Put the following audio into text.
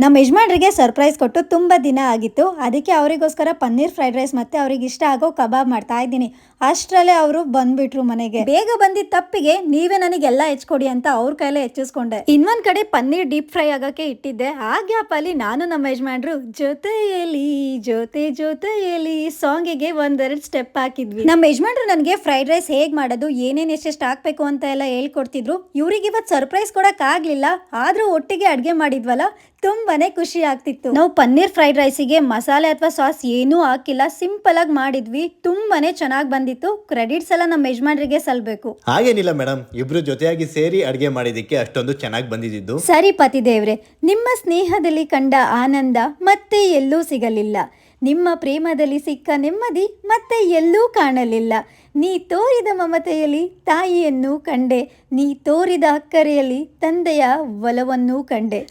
ನಮ್ಮ ಯಜಮಾನ್ರಿಗೆ ಸರ್ಪ್ರೈಸ್ ಕೊಟ್ಟು ತುಂಬ ದಿನ ಆಗಿತ್ತು. ಅದಕ್ಕೆ ಅವರಿಗೋಸ್ಕರ ಪನ್ನೀರ್ ಫ್ರೈಡ್ ರೈಸ್ ಮತ್ತೆ ಅವ್ರಿಗೆ ಇಷ್ಟ ಆಗೋ ಕಬಾಬ್ ಮಾಡ್ತಾ ಇದ್ದೀನಿ. ಅಷ್ಟರಲ್ಲೇ ಅವರು ಬಂದ್ಬಿಟ್ರು ಮನೆಗೆ. ಬೇಗ ಬಂದಿದ್ದ ತಪ್ಪಿಗೆ ನೀವೇ ನನಗೆಲ್ಲ ಹೆಚ್ಕೊಡಿ ಅಂತ ಅವ್ರ ಕೈಲೇ ಹೆಚ್ಚಿಸ್ಕೊಂಡೆ. ಇನ್ನೊಂದ್ ಕಡೆ ಪನ್ನೀರ್ ಡೀಪ್ ಫ್ರೈ ಆಗಕ್ಕೆ ಇಟ್ಟಿದ್ದೆ. ಆ ಗ್ಯಾಪ್ ಅಲ್ಲಿ ನಾನು ನಮ್ಮ ಯಜಮಾನ್ರು ಜೊತೆಯಲ್ಲಿ ಜೊತೆಯಲ್ಲಿ ಸಾಂಗಿಗೆ ಒಂದೆರಡು ಸ್ಟೆಪ್ ಹಾಕಿದ್ವಿ. ನಮ್ಮ ಯಜಮಾನ್ರು ನನಗೆ ಫ್ರೈಡ್ ರೈಸ್ ಹೇಗ್ ಮಾಡೋದು, ಏನೇನ್ ಎಷ್ಟೆಷ್ಟು ಹಾಕ್ಬೇಕು ಅಂತ ಎಲ್ಲ ಹೇಳ್ಕೊಡ್ತಿದ್ರು. ಇವ್ರಿಗೆ ಇವತ್ತು ಸರ್ಪ್ರೈಸ್ ಕೊಡಕ್ ಆಗ್ಲಿಲ್ಲ, ಆದ್ರೂ ಒಟ್ಟಿಗೆ ಅಡ್ಗೆ ಮಾಡಿದ್ವಲ್ಲ, ತುಂಬಾನೇ ಖುಷಿ ಆಗ್ತಿತ್ತು. ನಾವು ಪನ್ನೀರ್ ಫ್ರೈಡ್ ರೈಸಿಗೆ ಮಸಾಲೆ ಅಥವಾ ಸಾಸ್ ಏನೂ ಹಾಕಿಲ್ಲ, ಸಿಂಪಲ್ ಆಗಿ ಮಾಡಿದ್ವಿ. ತುಂಬಾನೇ ಚೆನ್ನಾಗಿ ಬಂದಿತ್ತು. ಕ್ರೆಡಿಟ್ಸ್ ಎಲ್ಲ ನಮ್ಮ ಯಜಮಾನ್ರಿಗೆ ಸಲ್ಬೇಕು. ಹಾಗೇನಿಲ್ಲ ಮೇಡಮ್, ಇಬ್ರು ಜೊತೆಯಾಗಿ ಸೇರಿ ಅಡ್ಗೆ ಮಾಡಿದಕ್ಕೆ ಅಷ್ಟೊಂದು ಚೆನ್ನಾಗಿ ಬಂದಿದ್ದು. ಸರಿ ಪತಿ ದೇವ್ರೆ, ನಿಮ್ಮ ಸ್ನೇಹದಲ್ಲಿ ಕಂಡ ಆನಂದ ಮತ್ತೆ ಎಲ್ಲೂ ಸಿಗಲಿಲ್ಲ. ನಿಮ್ಮ ಪ್ರೇಮದಲ್ಲಿ ಸಿಕ್ಕ ನೆಮ್ಮದಿ ಮತ್ತೆ ಎಲ್ಲೂ ಕಾಣಲಿಲ್ಲ. ನೀ ತೋರಿದ ಮಮತೆಯಲ್ಲಿ ತಾಯಿಯನ್ನು ಕಂಡೆ, ನೀ ತೋರಿದ ಅಕ್ಕರೆಯಲ್ಲಿ ತಂದೆಯ ಒಲವನ್ನು ಕಂಡೆ.